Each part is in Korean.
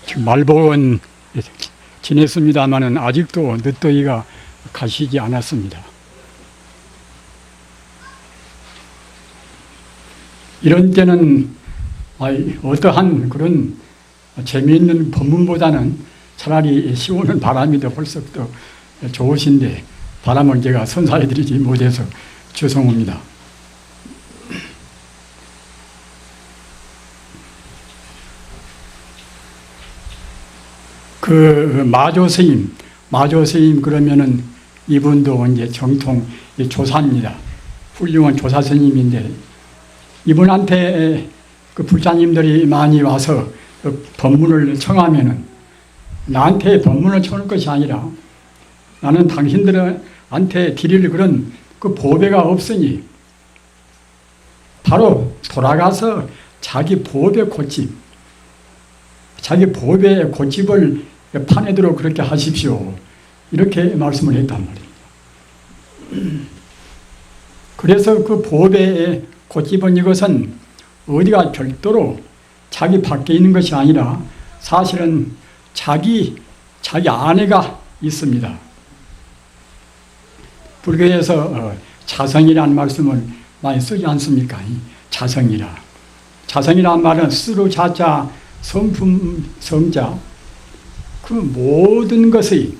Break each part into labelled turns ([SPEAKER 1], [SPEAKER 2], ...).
[SPEAKER 1] 지금 말복은 지냈습니다마는 아직도 늦더위가 가시지 않았습니다. 이런 때는 어떠한 그런 재미있는 법문보다는 차라리 시원한 바람이 더 훨씬 더 좋으신데 바람을 제가 선사해드리지 못해서 죄송합니다. 그 마조 스님 그러면은 이분도 이제 정통 조사입니다. 훌륭한 조사 스님인데 이분한테 그 불자님들이 많이 와서 그 법문을 청하면은 나한테 법문을 청할 것이 아니라 나는 당신들한테 드릴 그런 그 보배가 없으니 바로 돌아가서 자기 보배 고집, 자기 보배 고집을 파내도록 그렇게 하십시오. 이렇게 말씀을 했단 말입니다. 그래서 그 보배의 고집은 이것은 어디가 별도로 자기 밖에 있는 것이 아니라 사실은 자기 안에가 있습니다. 불교에서 자성이라는 말씀을 많이 쓰지 않습니까? 자성이라. 자성이라는 말은 스로 자자 성품 성자 그 모든 것의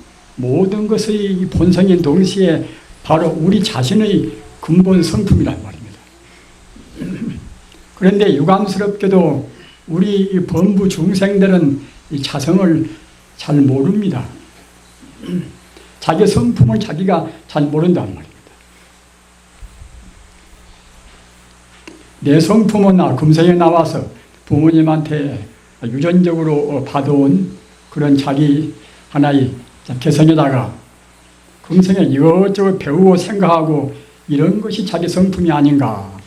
[SPEAKER 1] 본성인 동시에 바로 우리 자신의 근본 성품이란 말입니다. 그런데 유감스럽게도 우리 범부 중생들은 이 자성을 잘 모릅니다. 자기 성품을 자기가 잘 모른단 말입니다. 내 성품은 금생에 나와서 부모님한테 유전적으로 받아온 그런 자기 하나의 개성에다가 금생에 이것저것 배우고 생각하고 이런 것이 자기 성품이 아닌가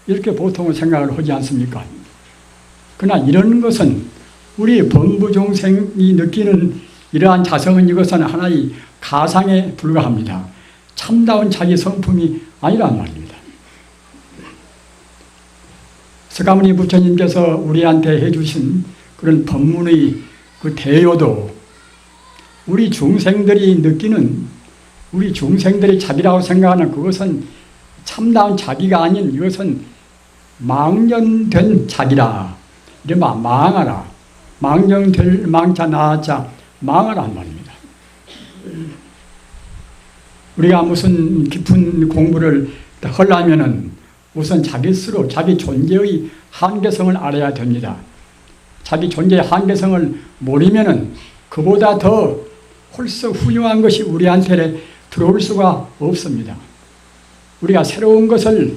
[SPEAKER 1] 이렇게 보통은 생각을 하지 않습니까? 그러나 이런 것은 우리 범부종생이 느끼는 이러한 자성은 이것은 하나의 가상에 불과합니다. 참다운 자기 성품이 아니란 말입니다. 서가모니 부처님께서 우리한테 해주신 그런 법문의 그 대요도 우리 중생들이 느끼는 우리 중생들이 자기라고 생각하는 그것은 참다운 자기가 아닌 이것은 망년된 자기라. 이른바 망하라. 망령될 망자 나자 망하란 말입니다. 우리가 무슨 깊은 공부를 하려면은 우선 자기 스스로 자기 존재의 한계성을 알아야 됩니다. 자기 존재의 한계성을 모르면은 그보다 더 훨씬 훌륭한 것이 우리한테 들어올 수가 없습니다. 우리가 새로운 것을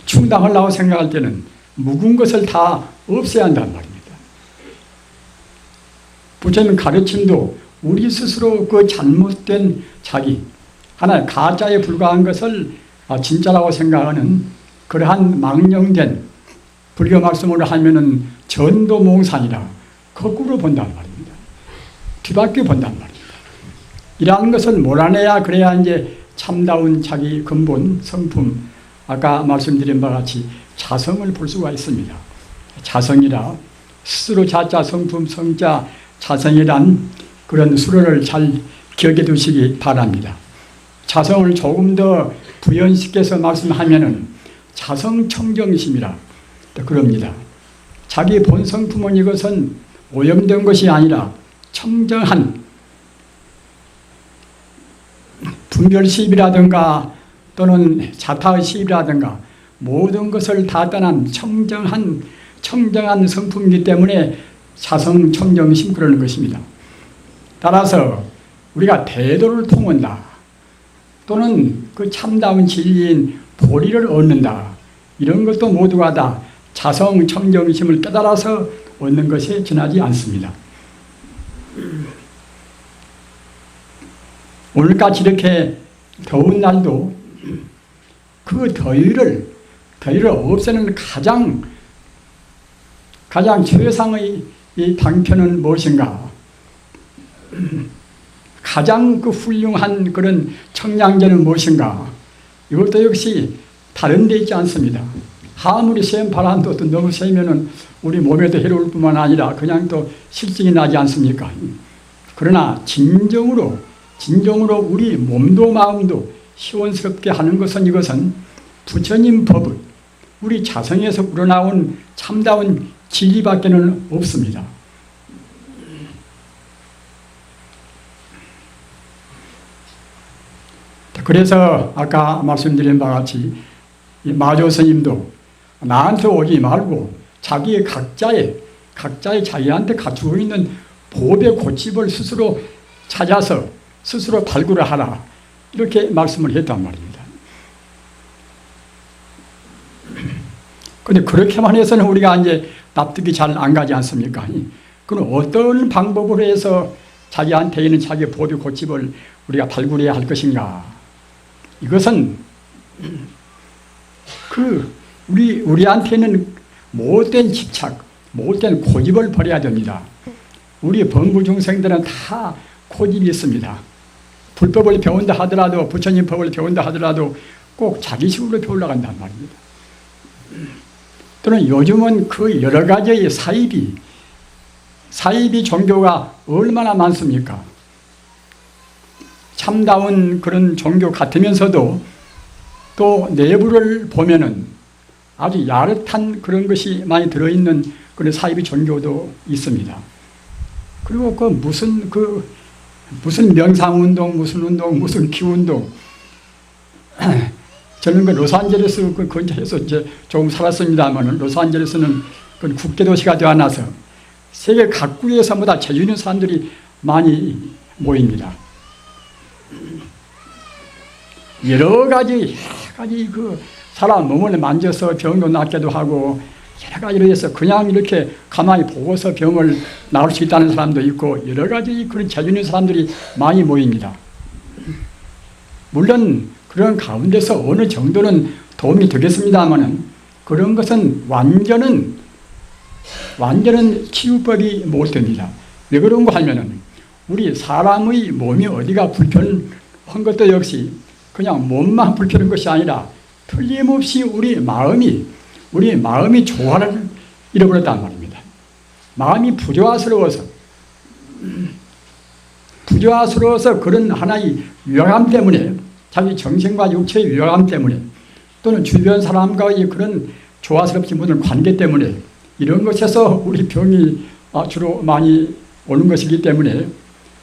[SPEAKER 1] 충당하려고 생각할 때는 묵은 것을 다 없애야 한단 말입니다. 부처님 가르침도 우리 스스로 그 잘못된 자기, 하나의 가짜에 불과한 것을 진짜라고 생각하는 그러한 망령된 불교 말씀으로 하면은 전도몽산이라 거꾸로 본단 말입니다. 뒤바뀌어 본단 말입니다. 이러한 것을 몰아내야 그래야 이제 참다운 자기 근본 성품, 아까 말씀드린 바와 같이 자성을 볼 수가 있습니다. 자성이라 스스로 자자 성품 성자 자성이란 그런 수로를 잘 기억해 두시기 바랍니다. 자성을 조금 더 부연시켜서 말씀하면은 자성청정심이라 그럽니다. 자기 본성품은 이것은 오염된 것이 아니라 청정한 분별시입이라든가 또는 자타의시입이라든가 모든 것을 다 떠난 청정한 성품이기 때문에 자성청정심 그러는 것입니다. 따라서 우리가 대도를 통한다 또는 그 참다운 진리인 보리를 얻는다 이런 것도 모두가 다 자성청정심을 깨달아서 얻는 것에 지나지 않습니다. 오늘같이 이렇게 더운 날도 그 더위를 없애는 가장 최상의 이 방편은 무엇인가? 가장 그 훌륭한 그런 청량제는 무엇인가? 이것도 역시 다른 데 있지 않습니다. 아무리 센 바람도 또 너무 세면은 우리 몸에도 해로울 뿐만 아니라 그냥 또 실증이 나지 않습니까? 그러나 진정으로 우리 몸도 마음도 시원스럽게 하는 것은 이것은 부처님 법을 우리 자성에서 우러나온 참다운 진리밖에는 없습니다. 그래서 아까 말씀드린 바와 같이 마조 스님도 나한테 오지 말고 자기의 각자의 자기한테 갖추고 있는 법의 고집을 스스로 찾아서 스스로 발굴을 하라, 이렇게 말씀을 했단 말입니다. 그런데 그렇게만 해서는 우리가 이제 납득이 잘 안 가지 않습니까? 그럼 어떤 방법으로 해서 자기한테 있는 자기의 법의 고집을 우리가 발굴해야 할 것인가? 이것은 우리한테는 못된 집착, 못된 고집을 버려야 됩니다. 우리 범부 중생들은 다 고집이 있습니다. 불법을 배운다 하더라도, 부처님 법을 배운다 하더라도 꼭 자기식으로 배우려고 한단 말입니다. 또는 요즘은 그 여러 가지의 사이비 종교가 얼마나 많습니까? 참다운 그런 종교 같으면서도 또 내부를 보면은 아주 야릇한 그런 것이 많이 들어있는 그런 사이비 종교도 있습니다. 그리고 무슨 명상운동, 무슨 운동, 무슨 기운동. 저는 그 로스앤젤레스 그 근처에서 이제 조금 살았습니다만, 로스앤젤레스는 그 국제도시가 되어나서 세계 각국에서보다 재주 있는 사람들이 많이 모입니다. 여러 가지 그 사람 몸을 만져서 병도 낫기도 하고, 여러 가지로 해서 그냥 이렇게 가만히 보고서 병을 나을 수 있다는 사람도 있고, 여러 가지 그런 재주 있는 사람들이 많이 모입니다. 물론 그런 가운데서 어느 정도는 도움이 되겠습니다만은, 그런 것은 완전한 치유법이 못 됩니다. 왜 그런가 하면은 우리 사람의 몸이 어디가 불편한 것도 역시 그냥 몸만 불편한 것이 아니라 틀림없이 우리 마음이 조화를 잃어버렸단 말입니다. 마음이 부조화스러워서 그런 하나의 유화감 때문에, 자기 정신과 육체의 유화감 때문에, 또는 주변 사람과의 그런 조화스럽지 못한 관계 때문에, 이런 것에서 우리 병이 주로 많이 오는 것이기 때문에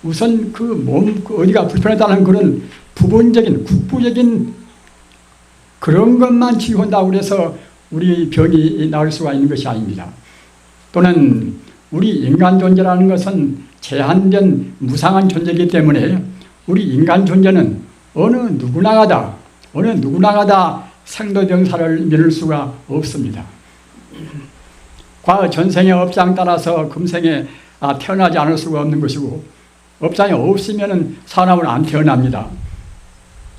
[SPEAKER 1] 우선 그 몸 어디가 불편하다는 그런 부분적인 국부적인 그런 것만 치유한다고 해서 우리 병이 나을 수가 있는 것이 아닙니다. 또는 우리 인간 존재라는 것은 제한된 무상한 존재이기 때문에 우리 인간 존재는 어느 누구나가다 생로병사를 미룰 수가 없습니다. 과거 전생의 업장 따라서 금생에 태어나지 않을 수가 없는 것이고, 업장이 없으면 사람은 안 태어납니다.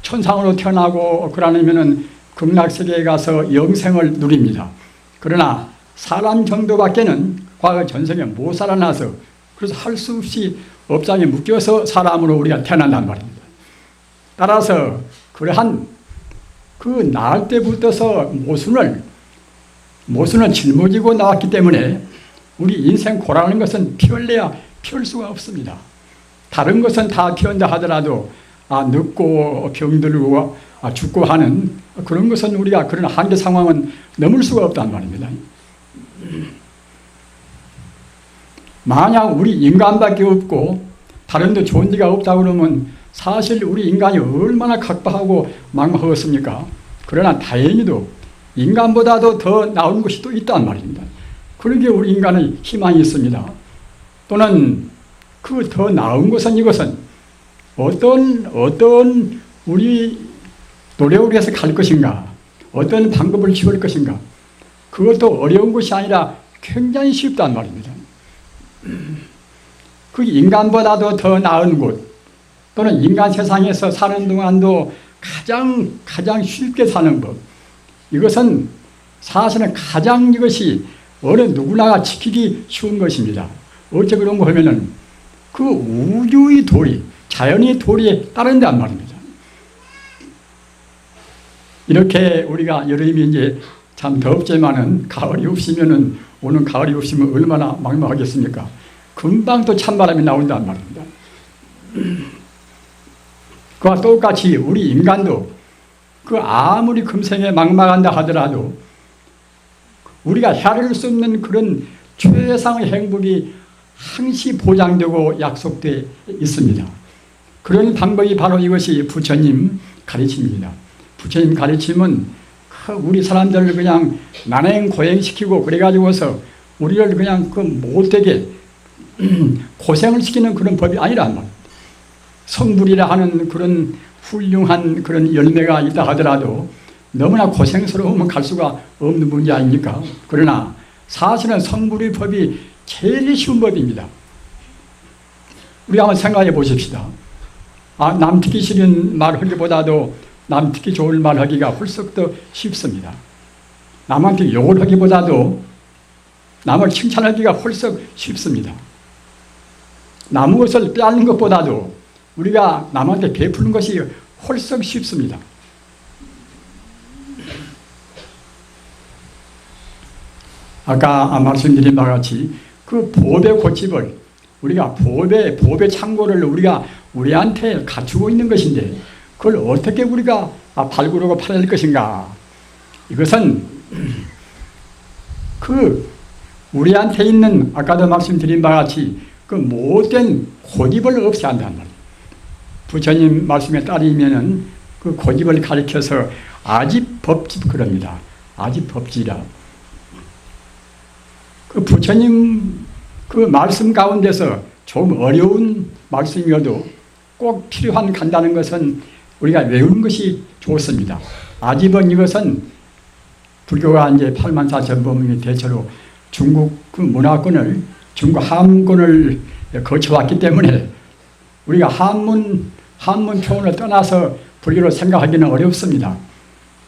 [SPEAKER 1] 천상으로 태어나고 그러려면 극락세계에 가서 영생을 누립니다. 그러나 사람 정도밖에는 과거 전생에 못 살아나서, 그래서 할 수 없이 업장에 묶여서 사람으로 우리가 태어난단 말입니다. 따라서 그러한 그 나을 때부터서 모순을 짊어지고 나왔기 때문에 우리 인생 고라는 것은 피울래야 피울 수가 없습니다. 다른 것은 다 피운다 하더라도 늙고 병들고 죽고 하는 그런 것은 우리가 그런 한계 상황은 넘을 수가 없단 말입니다. 만약 우리 인간밖에 없고 다른 데 좋은 데가 없다고 그러면 사실 우리 인간이 얼마나 각박하고 막막하겠습니까? 그러나 다행히도 인간보다도 더 나은 것이 또 있단 말입니다. 그러기에 우리 인간의 희망이 있습니다. 또는 그 더 나은 것은 이것은 어떤 우리 노력을 해서 갈 것인가, 어떤 방법을 취할 것인가, 그것도 어려운 것이 아니라 굉장히 쉽단 말입니다. 그 인간보다도 더 나은 곳, 또는 인간 세상에서 사는 동안도 가장 쉽게 사는 법, 이것은 사실은 가장 이것이 어느 누구나가 지키기 쉬운 것입니다. 어째 그런가 하면은 그 우주의 도리, 자연의 도리에 따른단 말입니다. 이렇게 우리가 여러분이 이제 참 덥지만은 가을이 없으면은 오는 가을이 없으면 얼마나 막막하겠습니까? 금방 또 찬바람이 나온단 말입니다. 그와 똑같이 우리 인간도 그 아무리 금생에 막막한다 하더라도 우리가 헤아릴 수 없는 그런 최상의 행복이 항시 보장되고 약속되어 있습니다. 그런 방법이 바로 이것이 부처님 가르침입니다. 부처님 가르침은 우리 사람들을 그냥 난행 고행시키고 그래가지고서 우리를 그냥 그 못되게 고생을 시키는 그런 법이 아니란 말입니다. 성불이라 하는 그런 훌륭한 그런 열매가 있다 하더라도 너무나 고생스러우면 갈 수가 없는 문제 아닙니까? 그러나 사실은 성불의 법이 제일 쉬운 법입니다. 우리 한번 생각해 보십시다. 남 듣기 싫은 말 하기보다도 남 듣기 좋은 말 하기가 훨씬 더 쉽습니다. 남한테 욕을 하기보다도 남을 칭찬하기가 훨씬 쉽습니다. 남의 것을 빼앗는 것보다도 우리가 남한테 베푸는 것이 훨씬 쉽습니다. 아까 말씀드린 바와 같이 그 보배 고집을 우리가 보배 창고를 우리가 우리한테 갖추고 있는 것인데 그걸 어떻게 우리가 발굴하고 팔아낼 것인가? 이것은 그 우리한테 있는 아까도 말씀드린 바와 같이 그 못된 고집을 없애야 한다는 말이에요. 부처님 말씀에 따르면은 그 고집을 가리켜서 아집법집 그럽니다. 아집법지라. 그 부처님 그 말씀 가운데서 좀 어려운 말씀이어도 꼭 필요한 간다는 것은 우리가 외우는 것이 좋습니다. 아집은 이것은 불교가 이제 84전범이 대체로 중국 그 문화권을 중국 한문권을 거쳐왔기 때문에 우리가 한문 표현을 떠나서 불교를 생각하기는 어렵습니다.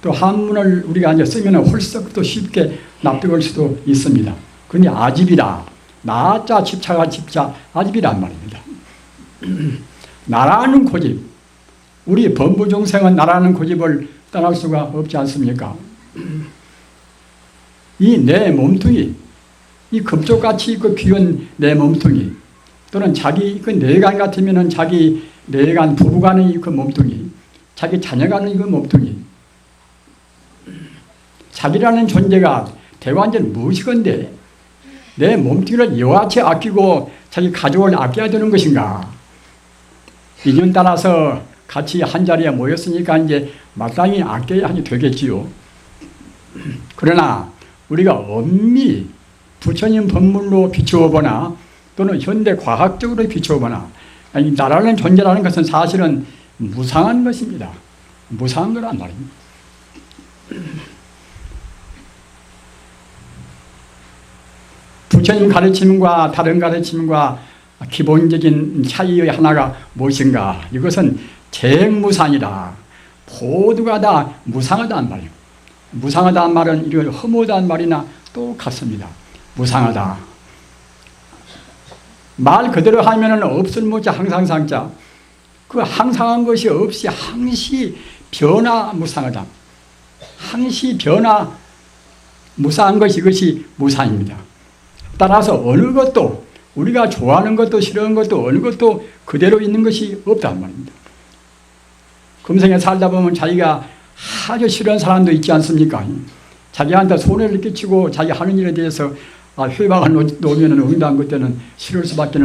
[SPEAKER 1] 또 한문을 우리가 이제 쓰면 훨씬 더 쉽게 납득할 수도 있습니다. 그런데 아집이라 나자 집차가 집자 아집이란 말입니다. 나라는 고집, 우리 범부중생은 나라는 고집을 떠날 수가 없지 않습니까? 이 내 몸뚱이, 이 금쪽같이 그 귀한 내 몸뚱이 또는 자기 그 내간 같으면은 자기 내간 부부간의 그 몸뚱이, 자기 자녀간의 그 몸뚱이, 자기라는 존재가 대관절 무엇이건데 내 몸뚱이를 이와 같이 아끼고 자기 가족을 아껴야 되는 것인가? 인연 따라서 같이 한자리에 모였으니까 이제 마땅히 아껴야 하니 되겠지요. 그러나 우리가 엄밀히 부처님 법문으로 비추어보나 또는 현대 과학적으로 비추어보나 이 나라는 존재라는 것은 사실은 무상한 것입니다. 무상한 거란 말입니다. 부처님 가르침과 다른 가르침과 기본적인 차이의 하나가 무엇인가? 이것은 재행무상이다. 모두가 다 무상하다는 말이에요. 무상하다는 말은 이걸 허무하다는 말이나 똑같습니다. 무상하다. 말 그대로 하면은 없을 무자 항상상자. 그 항상한 것이 없이 항시 변화 무상하다. 항시 변화 무상한 것이 이것이 무상입니다. 따라서 어느 것도 우리가 좋아하는 것도 싫어하는 것도 어느 것도 그대로 있는 것이 없단 말입니다. 금생에 살다 보면 자기가 아주 싫어하는 사람도 있지 않습니까? 자기한테 손해를 끼치고 자기 하는 일에 대해서 회방을 놓으면 응답한 것들은 싫을 수밖에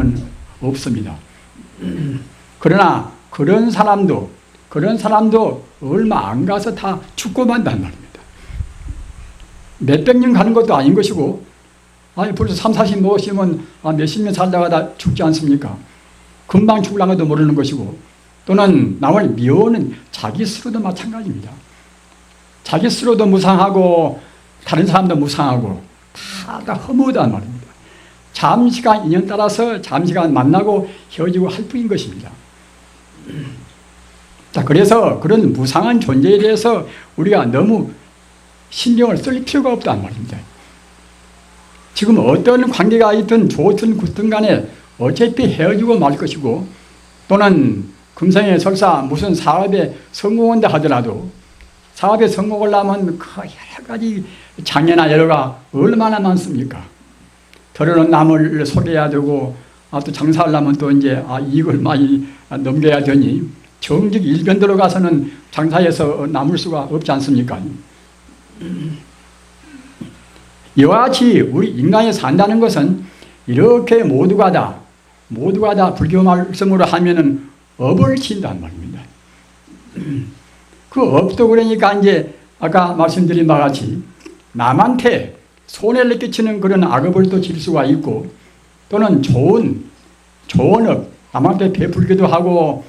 [SPEAKER 1] 없습니다. 그러나 그런 사람도 얼마 안 가서 다 죽고 만단 말입니다. 몇백 년 가는 것도 아닌 것이고 벌써 3, 40 먹으시면 몇십 년 살다가 다 죽지 않습니까? 금방 죽으려는 것도 모르는 것이고 또는 남을 미워하는 자기 스스로도 마찬가지입니다. 자기 스스로도 무상하고 다른 사람도 무상하고 다 허무하단 말입니다. 잠시간 인연 따라서 잠시간 만나고 헤어지고 할 뿐인 것입니다. 자, 그래서 그런 무상한 존재에 대해서 우리가 너무 신경을 쓸 필요가 없단 말입니다. 지금 어떤 관계가 있든 좋든 굳든 간에 어차피 헤어지고 말 것이고 또는 금생에 설사 무슨 사업에 성공한다 하더라도 사업에 성공을 하면 그 여러 가지 장애나 여러가 얼마나 많습니까? 더러는 남을 속여야 되고, 또 장사하려면 또 이제 이익을 많이 넘겨야 되니, 정직 일변대로 가서는 장사에서 남을 수가 없지 않습니까? 이와 같이 우리 인간이 산다는 것은 이렇게 모두가 다 불교 말씀으로 하면은 업을 친다는 말입니다. 그 업도 그러니까 이제 아까 말씀드린 바와 같이 남한테 손해를 끼치는 그런 악업을 또 질 수가 있고, 또는 좋은 업, 남한테 베풀기도 하고,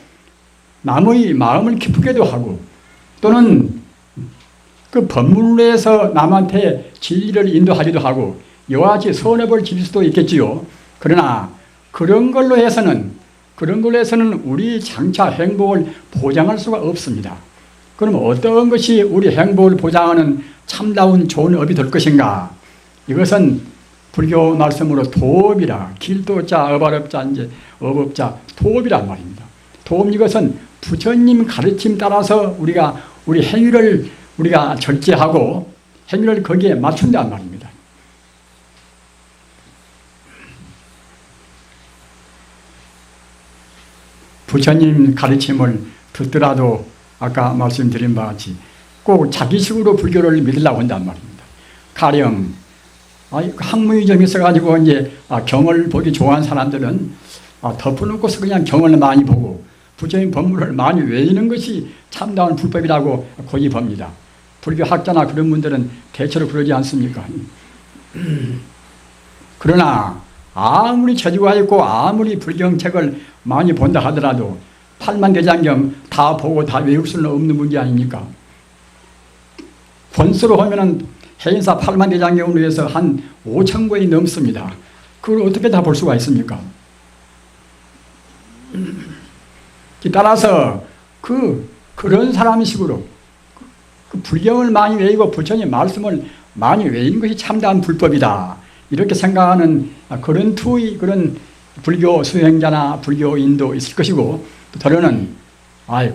[SPEAKER 1] 남의 마음을 기쁘게도 하고, 또는 그 법문으로 해서 남한테 진리를 인도하기도 하고, 이와 같이 선업을 질 수도 있겠지요. 그러나 그런 걸로 해서는 우리 장차 행복을 보장할 수가 없습니다. 그럼 어떤 것이 우리 행복을 보장하는 참다운 좋은 업이 될 것인가? 이것은 불교 말씀으로 도업이라, 길도자, 업아업자, 이제 업업자, 도업이란 말입니다. 도업, 이것은 부처님 가르침 따라서 우리 행위를 우리가 절제하고 행위를 거기에 맞춘다는 말입니다. 부처님 가르침을 듣더라도 아까 말씀드린 바와 같이 꼭 자기식으로 불교를 믿으려고 한단 말입니다. 가령 학문이 좀 있어가지고 이제 경을 보기 좋아하는 사람들은 덮어놓고서 그냥 경을 많이 보고 부처님 법문을 많이 외우는 것이 참다운 불법이라고 고집합니다. 불교 학자나 그런 분들은 대체로 그러지 않습니까? 그러나 아무리 재주가 있고 아무리 불경책을 많이 본다 하더라도 팔만대장경 다 보고 다 외울 수는 없는 문제 아닙니까? 권수로 하면은 해인사 팔만대장경으로 해서 한 5,000권이 넘습니다. 그걸 어떻게 다 볼 수가 있습니까? 따라서 그런 사람식으로 그 불경을 많이 외우고 부처님 말씀을 많이 외우는 것이 참다운 불법이다, 이렇게 생각하는 그런 투의 그런 불교 수행자나 불교인도 있을 것이고, 또 다른은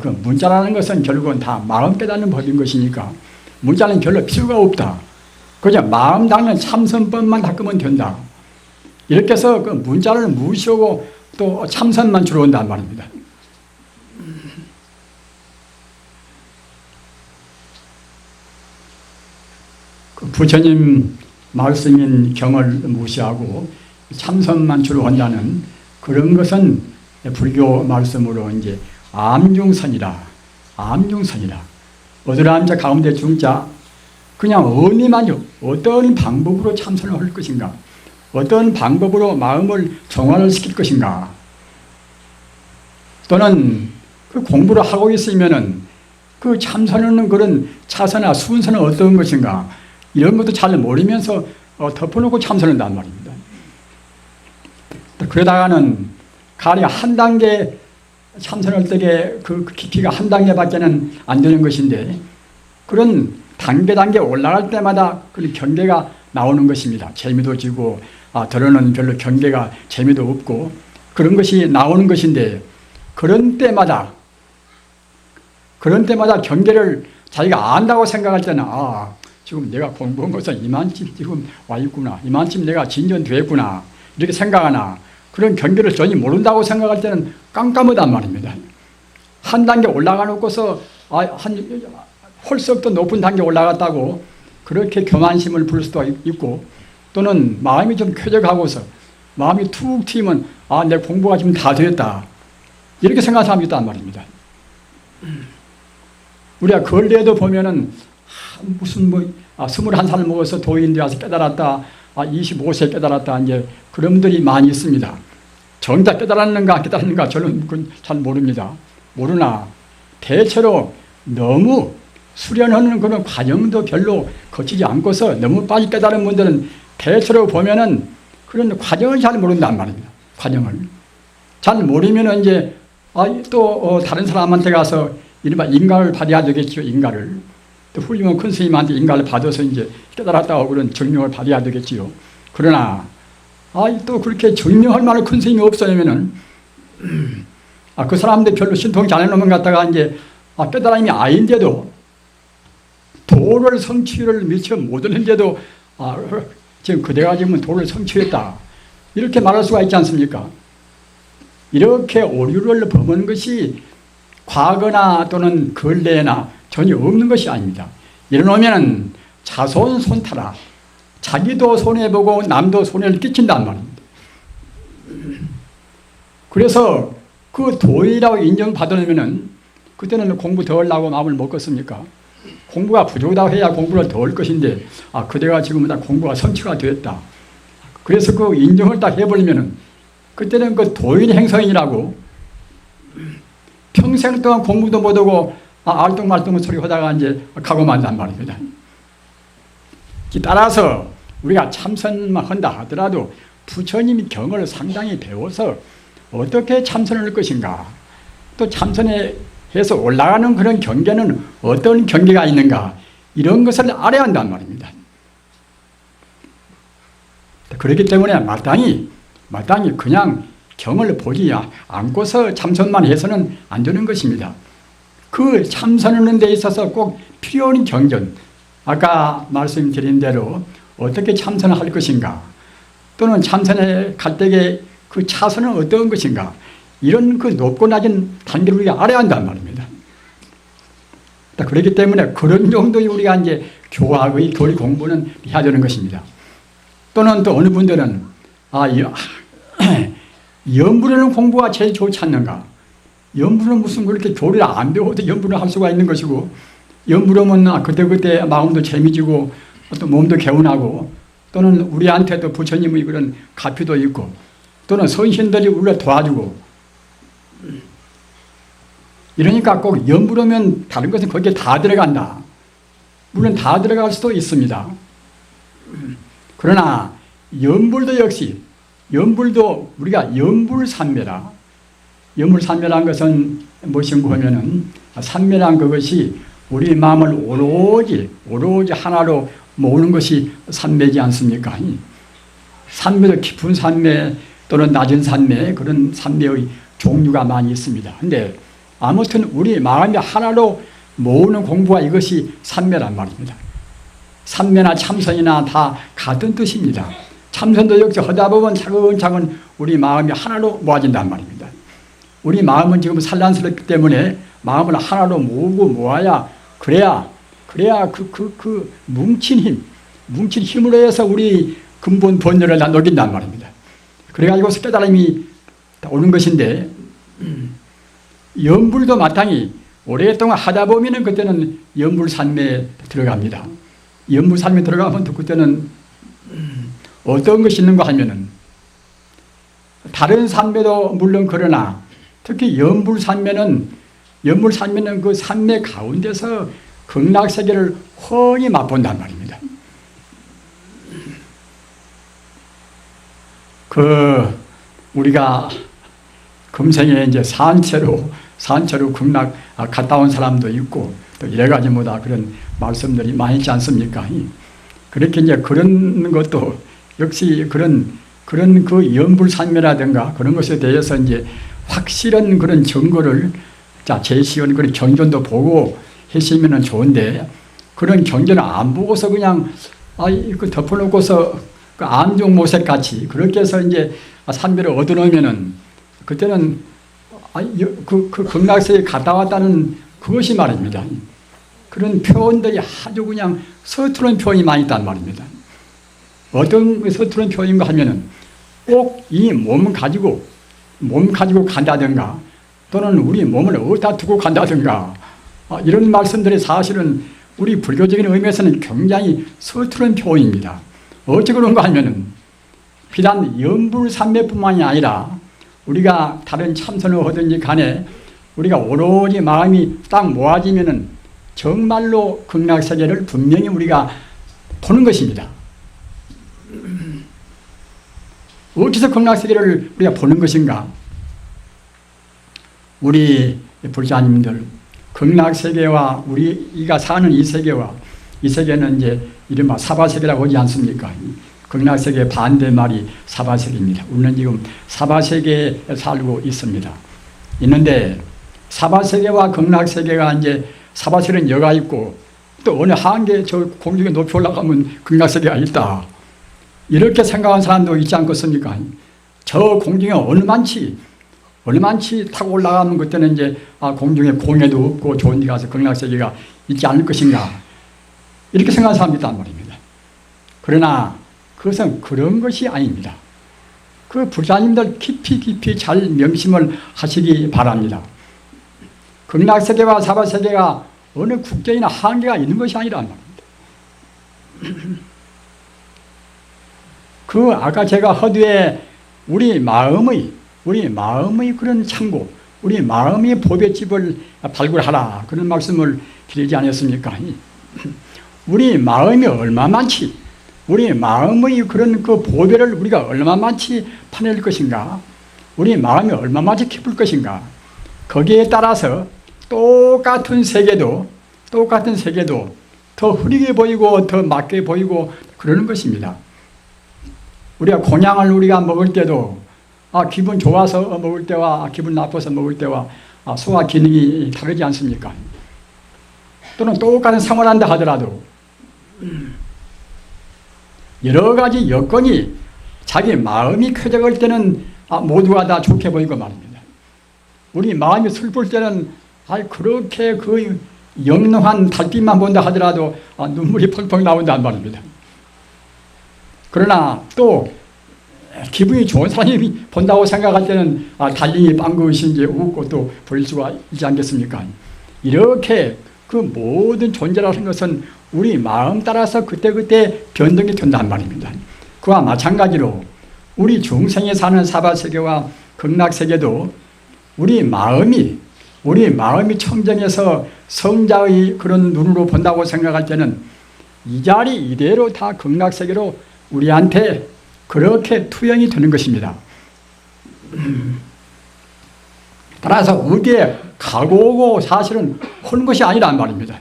[SPEAKER 1] 그 문자라는 것은 결국은 다 마음 깨닫는 법인 것이니까 문자는 별로 필요가 없다, 그냥 마음 닦는 참선법만 닦으면 된다, 이렇게 해서 그 문자를 무시하고 또 참선만 주로 온단 말입니다. 그 부처님 말씀인 경을 무시하고 참선만 주로 한다는 그런 것은 불교 말씀으로 이제 암중선이라. 어드람자 가운데 중자, 그냥 의미만요. 어떤 방법으로 참선을 할 것인가, 어떤 방법으로 마음을 정화를 시킬 것인가, 또는 그 공부를 하고 있으면은 그 참선하는 그런 차선이나 순서는 어떤 것인가, 이런 것도 잘 모르면서 덮어놓고 참선한단 말입니다. 그러다가는 가령 한 단계 참선할 때에 그 깊이가 한 단계밖에는 안 되는 것인데, 그런 단계 올라갈 때마다 그런 경계가 나오는 것입니다. 재미도 지고 더러는 별로 경계가 재미도 없고 그런 것이 나오는 것인데, 그런 때마다 경계를 자기가 안다고 생각할 때는 지금 내가 공부한 것은 이만큼 지금 와 있구나, 이만큼 내가 진전됐구나, 이렇게 생각하나, 그런 경계를 전혀 모른다고 생각할 때는 깜깜하단 말입니다. 한 단계 올라가놓고서 홀썩 더 높은 단계 올라갔다고 그렇게 교만심을 부를 수도 있고, 또는 마음이 좀 쾌적하고서 마음이 툭 튀면 내 공부가 지금 다 됐다, 이렇게 생각하는 사람이 있단 말입니다. 우리가 근래에도 보면은 무슨 21살 먹어서 도인대 와서 깨달았다, 25세 깨달았다, 이제 그런 분들이 많이 있습니다. 정작 깨달았는가 저는 잘 모릅니다. 모르나 대체로 너무 수련하는 그런 과정도 별로 거치지 않고서 너무 빨리 깨달은 분들은 대체로 보면은 그런 과정을 잘 모른단 말입니다. 과정을 잘 모르면 이제 또 다른 사람한테 가서 이른바 인가를 받아야 되겠죠. 인가를 또 훌륭한 큰 스님한테 인가를 받아서 이제 깨달았다고 그런 증명을 받아야 되겠지요. 그러나 또 그렇게 증명할 만한 큰 스님이 없으면은 그 사람들 별로 신통 잘 해놓으면 갖다가 이제 깨달음이 아닌데도 도를 성취를 미처 못했는데도 지금 그대가 지금 도를 성취했다 이렇게 말할 수가 있지 않습니까? 이렇게 오류를 범한 것이 과거나 또는 근래나 전혀 없는 것이 아닙니다. 이러면 자손 손타라, 자기도 손해보고 남도 손해를 끼친단 말입니다. 그래서 그 도인이라고 인정받으려면 그때는 공부 더 하려고 마음을 먹겠습니까? 공부가 부족하다고 해야 공부를 더 할 것인데 그대가 지금 다 공부가 성취가 되었다. 그래서 그 인정을 딱 해버리면 그때는 그 도인 행성이라고 평생 동안 공부도 못하고 알뚱말뚱 소리 하다가 이제 가고 만단 말입니다. 따라서 우리가 참선만 한다 하더라도 부처님이 경을 상당히 배워서 어떻게 참선을 할 것인가, 또 참선에 해서 올라가는 그런 경계는 어떤 경계가 있는가, 이런 것을 알아야 한단 말입니다. 그렇기 때문에 마땅히 그냥 경을 보지 않고서 참선만 해서는 안 되는 것입니다. 그 참선하는 데 있어서 꼭 필요한 경전, 아까 말씀드린 대로 어떻게 참선을 할 것인가, 또는 참선에 갈 때의 그 차선은 어떤 것인가, 이런 그 높고 낮은 단계를 우리가 알아야 한단 말입니다. 그렇기 때문에 그런 정도의 우리가 이제 교학의 교리 공부는 해야 되는 것입니다. 또는 또 어느 분들은 연불하는 공부가 제일 좋지 않는가? 연불은 무슨 그렇게 교리를 안 배워도 연불을 할 수가 있는 것이고, 연불하면 그때그때 마음도 재미지고 또 몸도 개운하고, 또는 우리한테도 부처님의 그런 가피도 있고, 또는 선신들이 우리를 도와주고, 이러니까 꼭 연불하면 다른 것은 거기에 다 들어간다. 물론 다 들어갈 수도 있습니다. 그러나 연불도 역시, 연불도 우리가 연불산매라. 연불산매란 것은 무엇인고 하면은, 산매란 그것이 우리 마음을 오로지 하나로 모으는 것이 산매지 않습니까? 산매도 깊은 산매 또는 낮은 산매, 그런 산매의 종류가 많이 있습니다. 근데 아무튼 우리 마음이 하나로 모으는 공부가 이것이 산매란 말입니다. 산매나 참선이나 다 같은 뜻입니다. 참선도 역시 하다 보면 차근차근 우리 마음이 하나로 모아진단 말입니다. 우리 마음은 지금 산란스럽기 때문에 마음을 하나로 모으고 모아야 그래야 그 뭉친 힘으로 해서 우리 근본 본연을 다 녹인단 말입니다. 그래가지고 깨달음이 오는 것인데, 연불도 마땅히 오랫동안 하다 보면은 그때는 연불산매에 들어갑니다. 연불산매에 들어가면 또 그때는 어떤 것이 있는가 하면은, 다른 산매도 물론 그러나 특히 연불산매는 그 산매 가운데서 극락세계를 훤히 맛본단 말입니다. 우리가 금생에 이제 산채로 극락 갔다 온 사람도 있고, 또 여러 가지 그런 말씀들이 많이 있지 않습니까? 그렇게 이제 그런 것도 역시 그런 그 연불산매라든가 그런 것에 대해서 이제 확실한 그런 증거를 제시한 그런 경전도 보고 하시면은 좋은데, 그런 경전을 안 보고서 그냥 덮어놓고서 그 암종모색 같이 그렇게 해서 이제 산매를 얻어놓으면은 그때는 그 극락세에 갔다 왔다는 그것이 말입니다. 그런 표현들이 아주 그냥 서투른 표현이 많이 있단 말입니다. 어떤 서투른 표현인가 하면은 꼭 이 몸 가지고 간다든가, 또는 우리 몸을 어디다 두고 간다든가, 이런 말씀들이 사실은 우리 불교적인 의미에서는 굉장히 서투른 표현입니다. 어찌 그런가 하면은 비단 연불산매뿐만이 아니라 우리가 다른 참선을 하든지 간에 우리가 오로지 마음이 딱 모아지면은 정말로 극락세계를 분명히 우리가 보는 것입니다. 어디서 극락세계를 우리가 보는 것인가? 우리 불자님들, 극락세계와 우리가 사는 이 세계와, 이 세계는 이제 이른바 사바세계라고 하지 않습니까? 극락세계의 반대말이 사바세계입니다. 우리는 지금 사바세계에 살고 있습니다. 있는데 사바세계와 극락세계가 이제, 사바세계는 여가 있고 또 어느 한계 저 공중에 높이 올라가면 극락세계가 있다. 이렇게 생각하는 사람도 있지 않겠습니까? 저 공중에 어느 많지 타고 올라가면 그때는 이제 공중에 공해도 없고 좋은 데 가서 극락세계가 있지 않을 것인가. 이렇게 생각하는 사람이 있단 말입니다. 그러나 그것은 그런 것이 아닙니다. 그 불자님들 깊이 잘 명심을 하시기 바랍니다. 극락세계와 사바세계가 어느 국경이나 한계가 있는 것이 아니란 말입니다. 그 아까 제가 허두에 우리 마음의 그런 창고, 우리 마음의 보배집을 발굴하라 그런 말씀을 드리지 않았습니까? 우리 마음이 얼마 많지, 우리 마음의 그런 그 보배를 우리가 얼마 많지 파낼 것인가, 우리 마음이 얼마 많지 깊을 것인가, 거기에 따라서 똑같은 세계도 더 흐리게 보이고 더 맑게 보이고 그러는 것입니다. 우리가 곤약을 우리가 먹을 때도 기분 좋아서 먹을 때와 기분 나빠서 먹을 때와 소화 기능이 다르지 않습니까? 또는 똑같은 생활한다 하더라도 여러 가지 여건이 자기 마음이 쾌적할 때는 모두가 다 좋게 보이고 말입니다. 우리 마음이 슬플 때는 그렇게 그 영롱한 달빛만 본다 하더라도 눈물이 펑펑 나온단 말입니다. 그러나 또 기분이 좋은 사람이 본다고 생각할 때는 달링이 빵긋이 웃고 또 보일 수가 있지 않겠습니까? 이렇게 그 모든 존재라는 것은 우리 마음 따라서 그때그때 변동이 된단 말입니다. 그와 마찬가지로 우리 중생에 사는 사바세계와 극락세계도 우리 마음이 청정해서 성자의 그런 눈으로 본다고 생각할 때는 이 자리 이대로 다 극락세계로 우리한테 그렇게 투영이 되는 것입니다. 따라서 어디에 가고 오고 사실은 하는 것이 아니란 말입니다.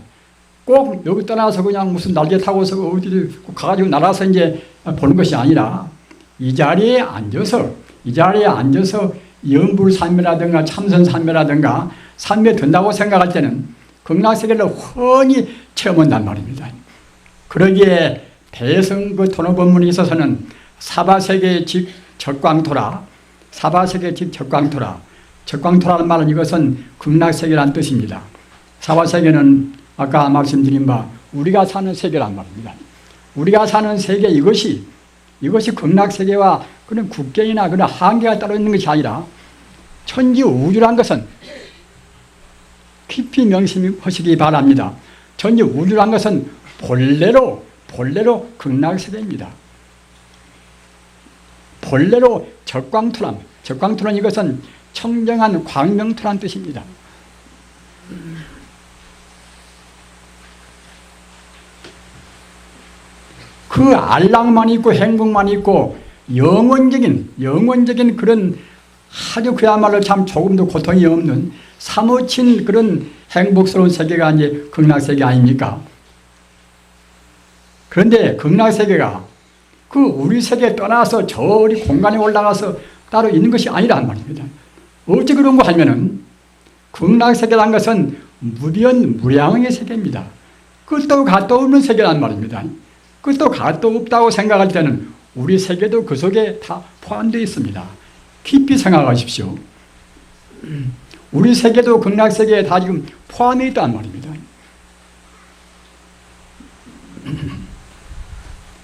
[SPEAKER 1] 꼭 여기 떠나서 그냥 무슨 날개 타고서 어디 가가지고 날아서 이제 보는 것이 아니라 이 자리에 앉아서 연불산매라든가 참선산매라든가 산매 된다고 생각할 때는 극락세계를 훤히 체험한단 말입니다. 그러기에 대성 그 도노법문에 있어서는 사바세계 즉 적광토라, 적광토라는 말은 이것은 극락세계란 뜻입니다. 사바세계는 아까 말씀드린 바 우리가 사는 세계란 말입니다. 우리가 사는 세계 이것이 극락세계와 그런 국경이나 그런 한계가 따로 있는 것이 아니라 천지우주란 것은 깊이 명심하시기 바랍니다. 천지우주란 것은 본래로 극락세계입니다. 본래로 적광토란 이것은 청정한 광명토란 뜻입니다. 그 안락만 있고 행복만 있고 영원적인 그런 아주 그야말로 참 조금도 고통이 없는 사무친 그런 행복스러운 세계가 이제 극락세계 아닙니까? 그런데 극락세계가 그 우리 세계에 떠나서 저리 공간에 올라가서 따로 있는 것이 아니란 말입니다. 어찌 그런 거 하면은 극락세계란 것은 무변 무량의 세계입니다. 끝도 갓도 없는 세계란 말입니다. 끝도 갓도 없다고 생각할 때는 우리 세계도 그 속에 다 포함되어 있습니다. 깊이 생각하십시오. 우리 세계도 극락세계에 다 지금 포함되어 있단 말입니다.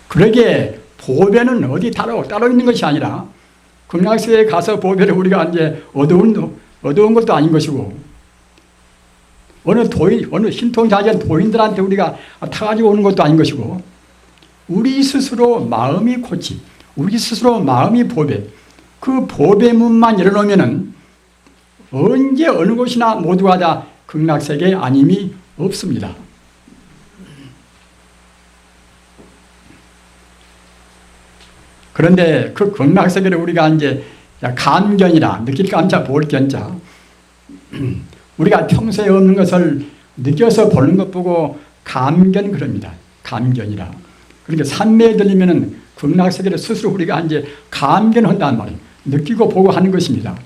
[SPEAKER 1] 그러기에 보배는 어디 따로 있는 것이 아니라 극락세계에 가서 보배를 우리가 이제 얻어온 것도 아닌 것이고 어느 신통자전 도인들한테 우리가 타가지고 오는 것도 아닌 것이고 우리 스스로 마음이 고치, 우리 스스로 마음이 보배, 그 보배문만 열어놓으면은 언제 어느 곳이나 모두가 다 극락세계의 아님이 없습니다. 그런데 그 극락세계를 우리가 이제 감견이라 느낄 감자 볼 견자 우리가 평소에 없는 것을 느껴서 보는 것 보고 감견 그럽니다. 감견이라. 그러니까 산매에 들리면은 극락세계를 스스로 우리가 이제 감견한다는 말이에요. 느끼고 보고 하는 것입니다.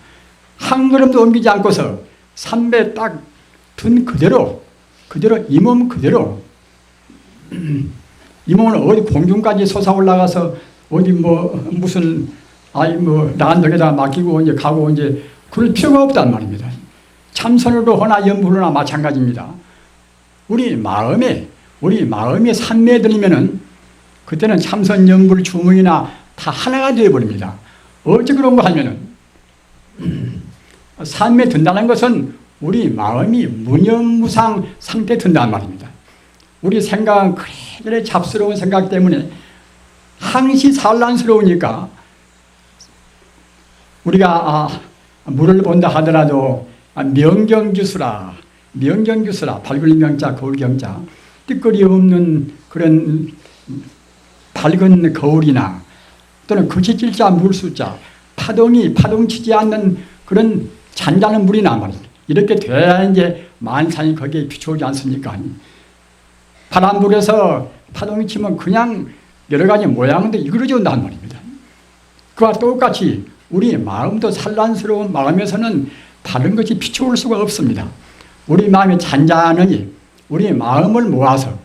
[SPEAKER 1] 한 걸음도 옮기지 않고서 산매에 딱 둔 그대로 이 몸 그대로 이 몸은 어디 공중까지 솟아 올라가서 어디 무슨 난덕에다 맡기고 이제 가고 이제 그럴 필요가 없단 말입니다. 참선으로 허나 염불로나 마찬가지입니다. 우리 마음에 산매들이면은 그때는 참선, 염불, 주몽이나 다 하나가 되어버립니다. 어째 그런 거 하면은 산매 든다는 것은 우리 마음이 무념무상 상태 든단 말입니다. 우리 생각은 그래 잡스러운 생각 때문에 항시 산란스러우니까 우리가 물을 본다 하더라도 명경규수라 밝을 명자 거울 경자 뜻거리 없는 그런 밝은 거울이나 또는 그치질자 물수자 파동치지 않는 그런 잔잔한 물이나 말입니다. 이렇게 돼야 이제 만산이 거기에 비춰오지 않습니까? 바람 불에서 파동이 치면 그냥 여러 가지 모양도 이그러져 온단 말입니다. 그와 똑같이 우리 마음도 산란스러운 마음에서는 다른 것이 비춰올 수가 없습니다. 우리 마음이 잔잔하니 우리 마음을 모아서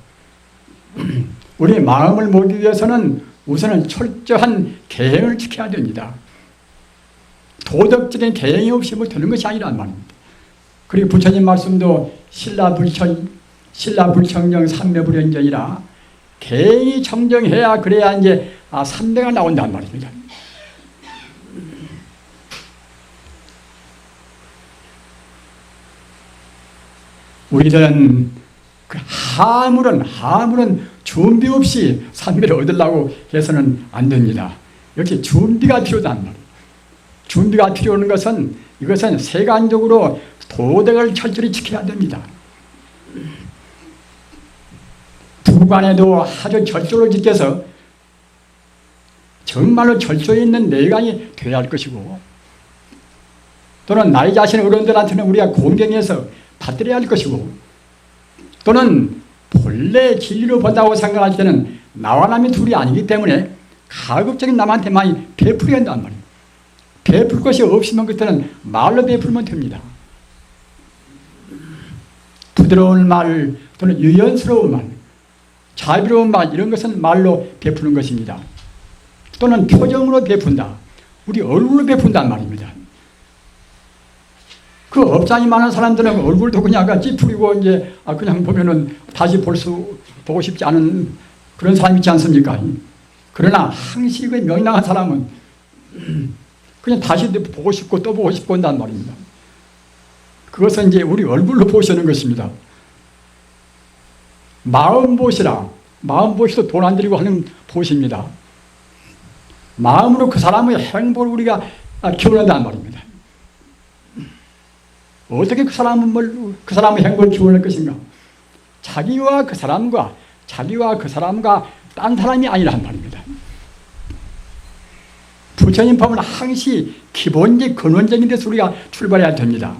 [SPEAKER 1] 우리 마음을 모으기 위해서는 우선은 철저한 계행을 지켜야 됩니다. 도덕적인 계행이 없이 되는 것이 아니란 말입니다. 그리고 부처님 말씀도 신라불청정 삼매불연전이라 계행이 청정해야 그래야 이제 삼매가 나온단 말입니다. 우리들은 아무런 준비 없이 삼매를 얻으려고 해서는 안 됩니다. 역시 준비가 필요하단 말이에요. 준비가 필요한 것은 이것은 세간적으로 도덕을 철저히 지켜야 됩니다. 부관에도 아주 절조를 지켜서 정말로 절조에 있는 내관이 되어야 할 것이고 또는 나이 자신 어른들한테는 우리가 공경해서 받들어야 할 것이고 또는 본래 진리로 본다고 생각할 때는 나와 남이 둘이 아니기 때문에 가급적인 남한테 많이 베풀어야 한단 말이에요. 베풀 것이 없으면 그때는 말로 베풀면 됩니다. 부드러운 말 또는 유연스러운 말, 자비로운 말 이런 것은 말로 베푸는 것입니다. 또는 표정으로 베푼다. 우리 얼굴로 베푼단 말입니다. 그 업장이 많은 사람들은 얼굴도 그냥 찌푸리고 이제 그냥 보면은 다시 보고 싶지 않은 그런 사람이 있지 않습니까? 그러나 항시 그 명랑한 사람은 그냥 다시 보고 싶고 또 보고 싶고 한단 말입니다. 그것은 이제 우리 얼굴로 보시는 것입니다. 마음 보시라. 마음 보시도 돈 안 들이고 하는 보시입니다. 마음으로 그 사람의 행복을 우리가 기원한단 말입니다. 어떻게 그 사람의 행복을 기원할 것인가? 자기와 그 사람과 딴 사람이 아니란 말입니다. 부처님 법은 항시 기본적 근원적인 데서 우리가 출발해야 됩니다.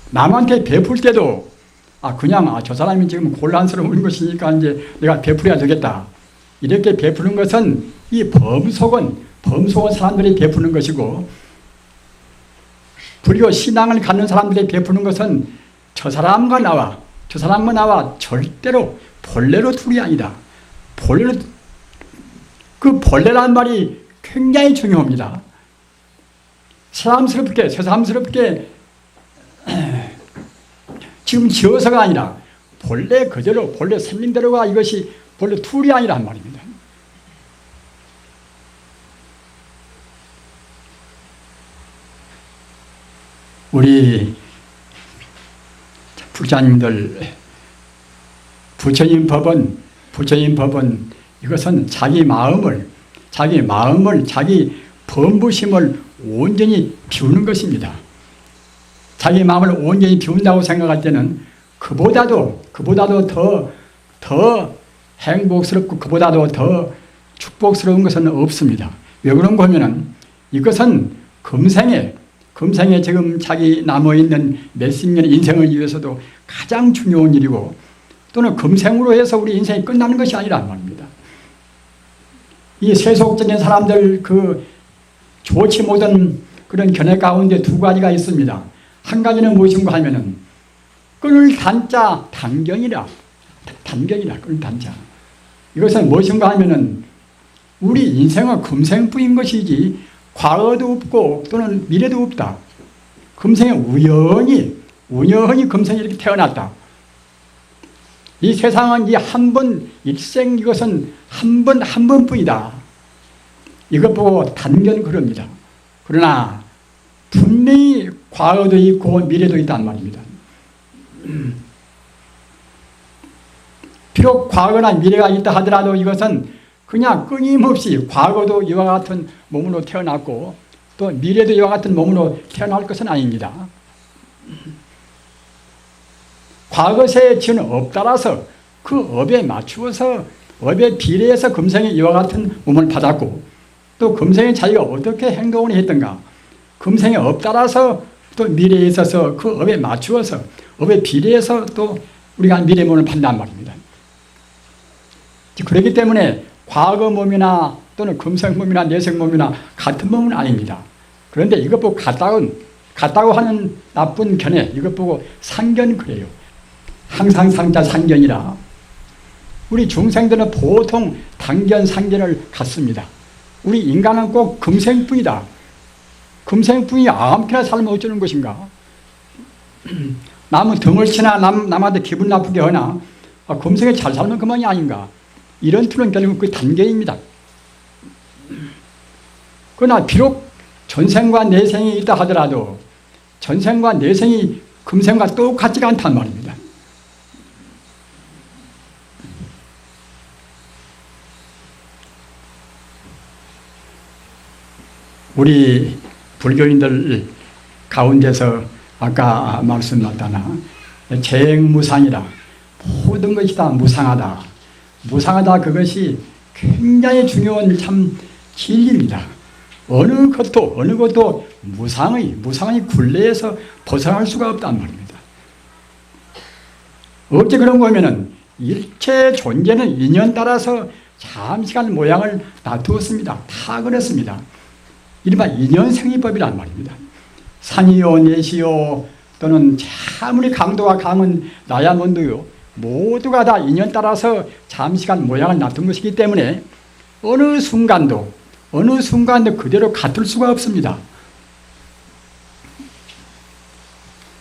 [SPEAKER 1] 남한테 베풀 때도 그냥 저 사람이 지금 곤란스러운 것이니까 이제 내가 베풀어야 되겠다. 이렇게 베푸는 것은 이 범속은 사람들이 베푸는 것이고 불교 신앙을 갖는 사람들이 베푸는 것은 저 사람과 나와 절대로 본래로 둘이 아니다. 그 본래란 말이 굉장히 중요합니다. 새삼스럽게 지금 지어서가 아니라 본래 그대로 본래 생긴대로가 이것이 본래 둘이 아니란 말입니다. 우리 부자님들 부처님 법은 이것은 자기 마음을 자기 범부심을 온전히 비우는 것입니다. 자기 마음을 온전히 비운다고 생각할 때는 그보다도 더 행복스럽고 그보다도 더 축복스러운 것은 없습니다. 왜 그런가 하면은 이것은 금생에 지금 자기 남아있는 몇십 년의 인생을 위해서도 가장 중요한 일이고 또는 금생으로 해서 우리 인생이 끝나는 것이 아니란 말입니다. 이 세속적인 사람들 그 좋지 못한 그런 견해 가운데 두 가지가 있습니다. 한 가지는 무엇인가 하면은 끈을 단자 단경이라 단경이라 그런 단자. 이것은 무엇인가 하면은 우리 인생은 금생뿐인 것이지 과거도 없고 또는 미래도 없다. 금생에 우연히 금생에 이렇게 태어났다. 이 세상은 이 한 번, 일생 이것은 한 번뿐이다. 이것 보고 단견 그럽니다. 그러나 분명히 과거도 있고 미래도 있단 말입니다. 비록 과거나 미래가 있다 하더라도 이것은 그냥 끊임없이 과거도 이와 같은 몸으로 태어났고 또 미래도 이와 같은 몸으로 태어날 것은 아닙니다. 과거세의 지은 업 따라서 그 업에 맞추어서 업에 비례해서 금생에 이와 같은 몸을 받았고 또 금생에 자기가 어떻게 행동을 했던가 금생의 업 따라서 또 미래에 있어서 그 업에 맞추어서 업에 비례해서 또 우리가 미래 몸을 받는단 말입니다. 그렇기 때문에 과거 몸이나 또는 금생 몸이나 내생 몸이나 같은 몸은 아닙니다. 그런데 이것 보고 같다고 하는 나쁜 견해, 이것 보고 상견 그래요. 항상 상자 상견이라. 우리 중생들은 보통 단견 상견을 갖습니다. 우리 인간은 꼭 금생뿐이다. 금생뿐이 아무렇게나 살면 어쩌는 것인가. 남은 덩을 치나 남한테 기분 나쁘게 하나 금생에 잘 살면 그만이 아닌가. 이런 틀은 결국 그 단계입니다. 그러나 비록 전생과 내생이 있다 하더라도 전생과 내생이 금생과 똑같지가 않단 말입니다. 우리 불교인들 가운데서 아까 말씀하셨다나 재행무상이라 모든 것이 다 무상하다. 무상하다 그것이 굉장히 중요한 참 진리입니다. 어느 것도 무상의 굴레에서 벗어날 수가 없단 말입니다. 어째 그런 거면은 일체 존재는 인연 따라서 잠시간 모양을 놔두었습니다. 다 그랬습니다. 이른바 인연생이법이란 말입니다. 산이요 내시요 또는 아무리 강도가 강한 다이아몬드요 모두가 다 인연 따라서 잠시간 모양을 놔둔 것이기 때문에 어느 순간도 그대로 같을 수가 없습니다.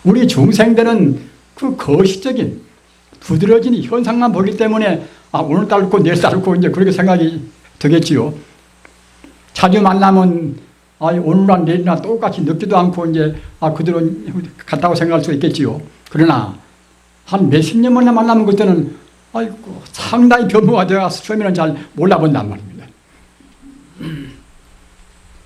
[SPEAKER 1] 우리 중생들은 그 거시적인 두드러진 현상만 보기 때문에 오늘 따르고 내일 따르고 이제 그렇게 생각이 되겠지요. 자주 만나면 오늘이나 내일이나 똑같이 늦지도 않고 이제 그대로 같다고 생각할 수 있겠지요. 그러나 한 몇십 년 만에 만나면 그때는 상당히 변모가 되어서 처음에는 잘 몰라본단 말입니다.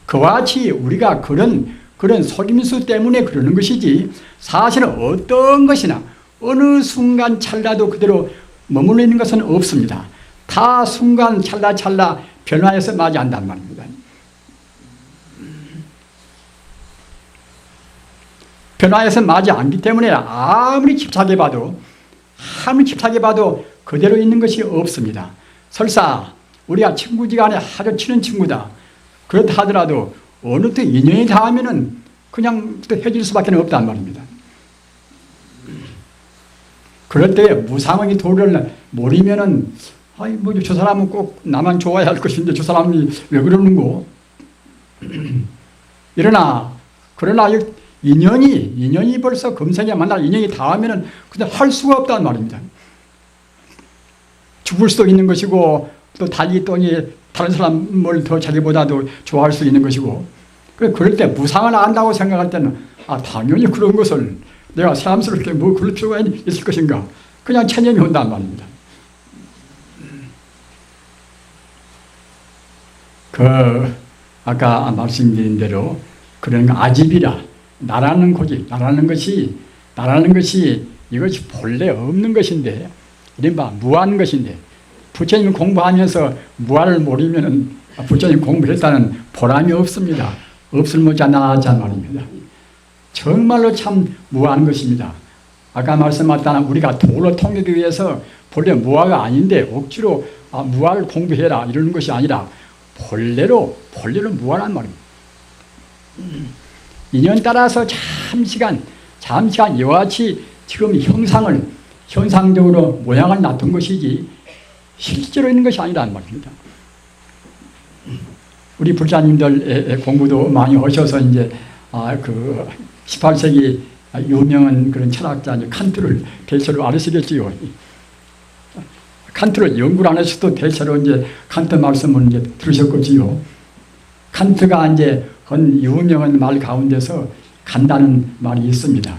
[SPEAKER 1] 그와 같이 우리가 그런 속임수 때문에 그러는 것이지 사실은 어떤 것이나 어느 순간 찰나도 그대로 머물러 있는 것은 없습니다. 다 순간 찰나 변화해서 맞이한단 말입니다. 변화해서 맞이 않기 때문에 아무리 집착해 봐도 그대로 있는 것이 없습니다. 설사 우리가 친구지간에 아주 친한 친구다. 그렇다 하더라도 어느 때 인연이 닿으면은 그냥 헤어질 수밖에 없단 말입니다. 그럴 때 무상의 도를 모르면은 저 사람은 꼭 나만 좋아해야 할 것인데 저 사람이 왜 그러는고. 그러나 인연이 벌써 금생에 만날 인연이 닿으면은 그냥 할 수가 없단 말입니다. 죽을 수도 있는 것이고 또 달리 다른 사람을 더 자기보다도 좋아할 수 있는 것이고 그럴 때 무상을 안다고 생각할 때는 당연히 그런 것을 내가 새삼스럽게 그럴 필요가 있을 것인가 그냥 체념이 온단 말입니다. 아까 말씀드린 대로 그런 아집이라 나라는 것이 이것이 본래 없는 것인데 이른바 무한 것인데 부처님 공부하면서 무한을 모르면 부처님 공부했다는 보람이 없습니다. 없을모자 나자 말입니다. 정말로 참 무한 것입니다. 아까 말씀하셨다나 우리가 도를 통하기 위해서 본래 무아가 아닌데 억지로 무아를 공부해라 이러는 것이 아니라 본래로 무한한 말입니다. 인연 따라서 잠시간 이와 같이 지금 현상적으로 모양을 놔둔 것이지 실제로 있는 것이 아니란 말입니다. 우리 불자님들 공부도 많이 하셔서 이제 그 18세기 유명한 그런 철학자 칸트를 대체로 알으시겠지요. 칸트를 연구를 안 하셔도 대체로 이제 칸트 말씀을 이제 들으셨겠지요. 칸트가 이제 한 유명한 말 가운데서 간다는 말이 있습니다.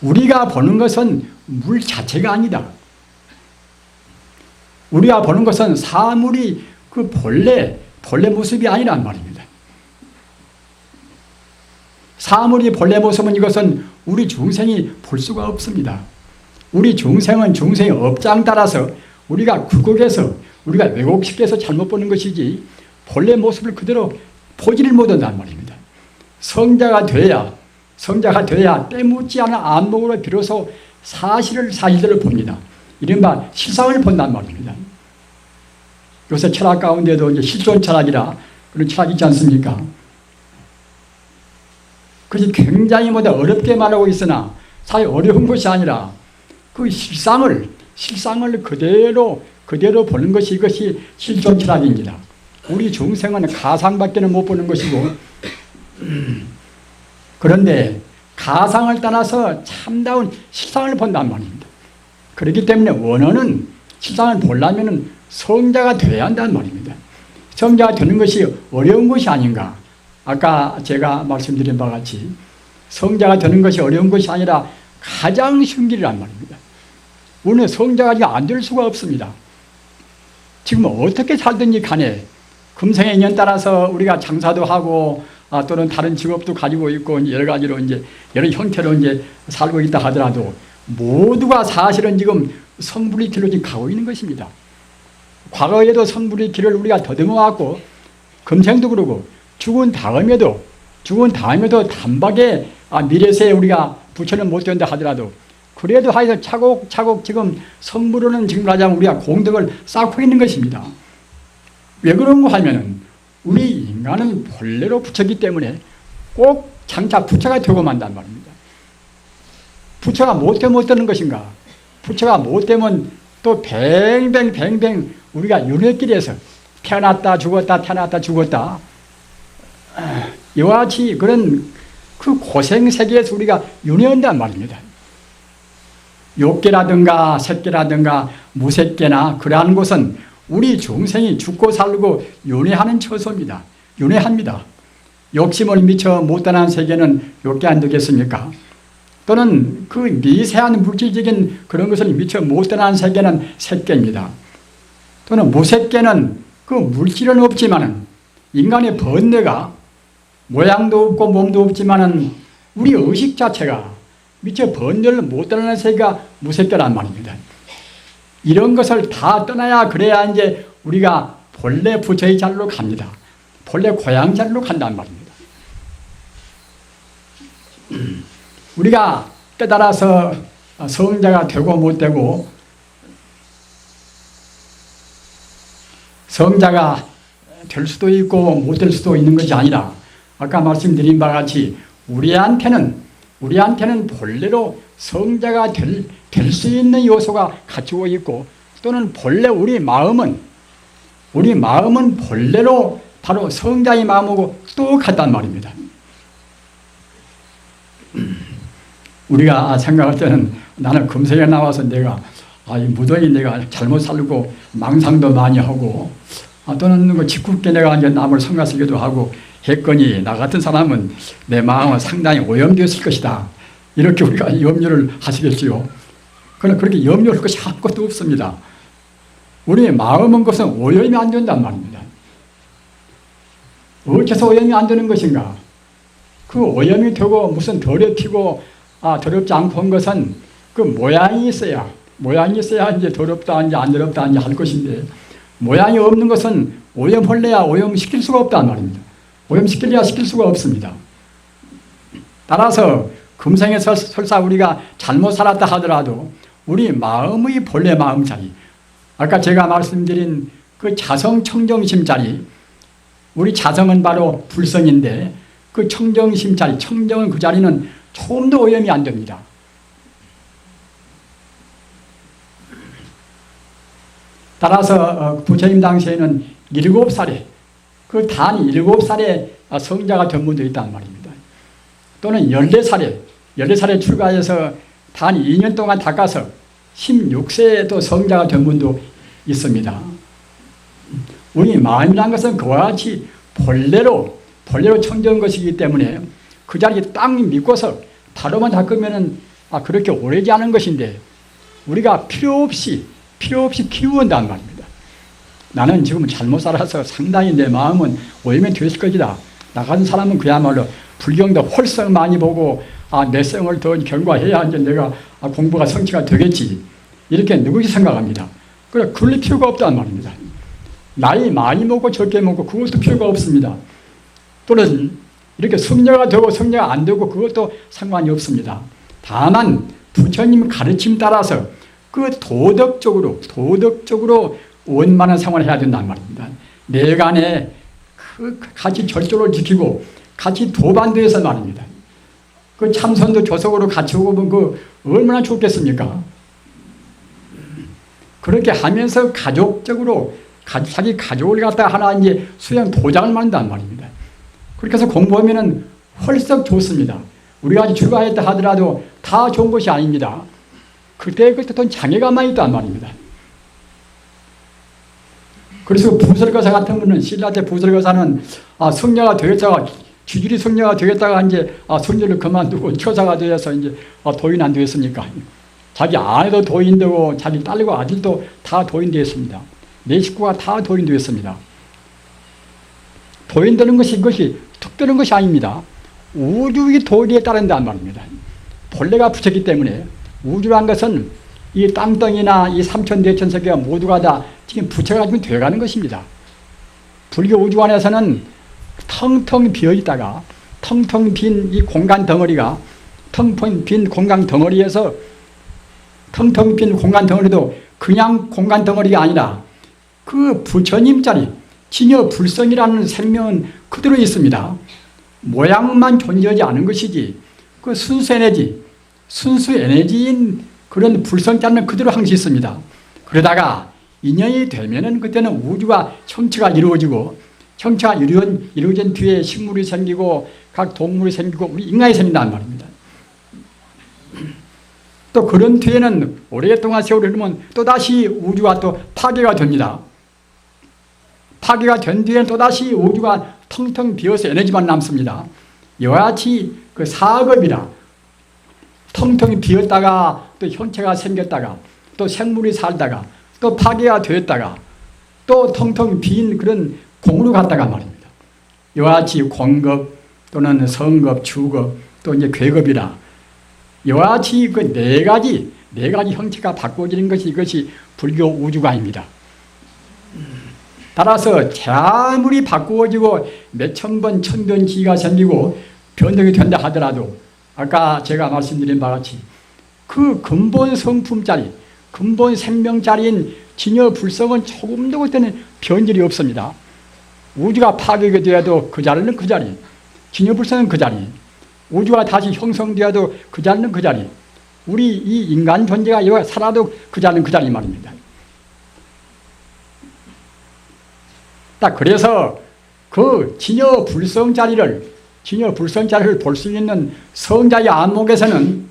[SPEAKER 1] 우리가 보는 것은 물 자체가 아니다. 우리가 보는 것은 사물이 그 본래 모습이 아니란 말입니다. 사물이 본래 모습은 이것은 우리 중생이 볼 수가 없습니다. 우리 중생은 중생의 업장 따라서 우리가 굴곡해서 우리가 왜곡시켜서 잘못 보는 것이지 본래 모습을 그대로 보지를 못한단 말입니다. 성자가 돼야 때묻지 않은 안목으로 비로소 사실대로 봅니다. 이른바 실상을 본단 말입니다. 요새 철학 가운데도 이제 실존 철학이라 그런 철학이 있지 않습니까? 그것이 굉장히 어렵게 말하고 있으나 사실 어려운 것이 아니라 그 실상을 그대로 보는 것이 이것이 실존 철학입니다. 우리 중생은 가상밖에는 못 보는 것이고 그런데 가상을 떠나서 참다운 실상을 본단 말입니다. 그렇기 때문에 원어는 실상을 보려면 성자가 되어야 한다는 말입니다. 성자가 되는 것이 어려운 것이 아닌가. 아까 제가 말씀드린 바와 같이 성자가 되는 것이 어려운 것이 아니라 가장 쉬운 길이란 말입니다. 우리는 성자가 안 될 수가 없습니다. 지금 어떻게 살든지 간에 금생의 인연 따라서 우리가 장사도 하고 또는 다른 직업도 가지고 있고 여러 가지로 이제 여러 형태로 이제 살고 있다 하더라도 모두가 사실은 지금 성불의 길로 지금 가고 있는 것입니다. 과거에도 성불의 길을 우리가 더듬어 왔고 금생도 그러고 죽은 다음에도 단박에 미래세에 우리가 부처는 못 된다 하더라도 그래도 하여서 차곡차곡 지금 성불로는 지금 말하자면 우리가 공덕을 쌓고 있는 것입니다. 왜 그런가 하면은 우리 인간은 본래로 부처이기 때문에 꼭 장차 부처가 되고 만단 말입니다. 부처가 못 되면 어떠는 것인가? 부처가 못 되면 또 뱅뱅 우리가 윤회길에서 태어났다 죽었다 이와 같이 그런 그 고생 세계에서 우리가 윤회한단 말입니다. 욕계라든가 색계라든가 무색계나 그러한 곳은 우리 중생이 죽고 살고 윤회하는 처소입니다. 윤회합니다. 욕심을 미쳐 못다한 세계는 욕계 안 되겠습니까? 또는 그 미세한 물질적인 그런 것을 미쳐 못다한 세계는 색계입니다. 또는 무색계는 그 물질은 없지만은 인간의 번뇌가 모양도 없고 몸도 없지만은 우리 의식 자체가 미처 번뇌를 못 떠나는 세계가 무색계란 말입니다. 이런 것을 다 떠나야 그래야 이제 우리가 본래 부처의 자리로 갑니다. 본래 고향 자리로 간단 말입니다. 우리가 깨달아서 성자가 되고 못 되고 성자가 될 수도 있고 못 될 수도 있는 것이 아니라 아까 말씀드린 바와 같이 우리한테는 본래로 성자가 될 수 있는 요소가 갖추고 있고 또는 본래 우리 마음은 본래로 바로 성자의 마음하고 똑같단 말입니다. 우리가 생각할 때는 나는 금세에 나와서 내가 무더기 내가 잘못 살고 망상도 많이 하고 또는 짓궂게 내가 이제 남을 성가시기도 하고 했거니 나 같은 사람은 내 마음은 상당히 오염되었을 것이다. 이렇게 우리가 염려를 하시겠지요. 그러나 그렇게 염려할 것이 아무것도 없습니다. 우리의 마음은 것은 오염이 안 된단 말입니다. 어째서 오염이 안 되는 것인가? 그 오염이 되고 무슨 더럽히고 더럽지 않고 한 것은 그 모양이 있어야 이제 더럽다 이제 안 더럽다 이제 할 것인데 모양이 없는 것은 오염할래야 오염시킬 수가 없단 말입니다. 오염시킬래야 시킬 수가 없습니다. 따라서 금생에 설사 우리가 잘못 살았다 하더라도 우리 마음의 본래 마음 자리, 아까 제가 말씀드린 그 자성 청정심 자리, 우리 자성은 바로 불성인데 그 청정심 자리, 청정은 그 자리는 조금도 오염이 안 됩니다. 따라서 부처님 당시에는 7살에 그 단 7살에 성자가 된 분도 있단 말입니다. 또는 14살에 출가해서 단 2년 동안 닦아서 16세에 또 성자가 된 분도 있습니다. 우리 마음이라는 것은 그와 같이 본래로 청정한 것이기 때문에 그 자리에 딱 믿고서 바로만 닦으면 그렇게 오래지 않은 것인데 우리가 필요 없이 키운단 말입니다. 나는 지금 잘못 살아서 상당히 내 마음은 오염이 됐을 것이다. 나 같은 사람은 그야말로 불경도 훨씬 많이 보고 내 생을 더 경과해야 이제 내가 공부가 성취가 되겠지. 이렇게 누구시 생각합니다. 그래, 그럴 필요가 없단 말입니다. 나이 많이 먹고 적게 먹고 그것도 필요가 없습니다. 또는 이렇게 성녀가 되고 성녀가 안 되고 그것도 상관이 없습니다. 다만 부처님 가르침 따라서 그 도덕적으로 원만한 생활을 해야 된단 말입니다. 내간에 그 같이 절조를 지키고 같이 도반도해서 말입니다. 그 참선도 조석으로 같이 오고 보면 그 얼마나 좋겠습니까? 그렇게 하면서 가족적으로 자기 가족을 갖다가 하나 이제 수행 도장을 만든단 말입니다. 그렇게 해서 공부하면은 훨씬 좋습니다. 우리가 아직 출가했다 하더라도 다 좋은 것이 아닙니다. 그때 또 장애가 많이 있단 말입니다. 그래서 부설거사 같은 분은 신라 때 부설거사는 성녀가 되겠다가 쥐줄이 성녀가 되겠다가 이제 성녀를 그만두고 처자가 되어서 이제 도인 안 되었습니까? 자기 아내도 도인되고 자기 딸과 아들도 다 도인되었습니다. 내 식구가 다 도인되었습니다. 도인되는 것이 그것이 특별한 것이 아닙니다. 우주의 도리에 따른다는 말입니다. 본래가 부처기 때문에 우주란 것은 이 땅덩이나 이 삼천대천세계가 모두가 다 지금 부처가 지금 되어가는 것입니다. 불교 우주 안에서는 텅텅 비어있다가 텅텅 빈 이 공간 덩어리가 텅텅 빈 공간 덩어리에서 텅텅 빈 공간 덩어리도 그냥 공간 덩어리가 아니라 그 부처님 자리 진여 불성이라는 생명은 그대로 있습니다. 모양만 존재하지 않은 것이지 그 순수 에너지인 그런 불성자는 그대로 항시 있습니다. 그러다가 인연이 되면은 그때는 우주가 형체가 이루어지고 형체가 이루어진 뒤에 식물이 생기고 각 동물이 생기고 우리 인간이 생긴다는 말입니다. 또 그런 뒤에는 오랫동안 세월이 흐르면 또다시 우주가 또 파괴가 됩니다. 파괴가 된 뒤에는 또다시 우주가 텅텅 비어서 에너지만 남습니다. 이와 같이 그 사급이라 텅텅 비었다가 또 형체가 생겼다가 또 생물이 살다가 또 파괴가 되었다가 또 텅텅 빈 그런 공으로 갔다가 말입니다. 이와 같이 공급 또는 성급, 주급 또 이제 괴급이라 이와 같이 그 네 가지 형체가 바꿔지는 것이 이것이 불교 우주관입니다. 따라서 아무리 바꾸어지고 몇천 번 천변지가 생기고 변동이 된다 하더라도 아까 제가 말씀드린 바와 같이 그 근본 성품짜리 근본 생명짜리인 진여 불성은 조금도 그때는 변질이 없습니다. 우주가 파괴가 되어도 그 자리는 그 자리, 진여 불성은 그 자리, 우주가 다시 형성되어도 그 자리는 그 자리, 우리 이 인간 존재가 여기 살아도 그 자리는 그 자리 말입니다. 딱 그래서 그 진여 불성 자리를 볼 수 있는 성자의 안목에서는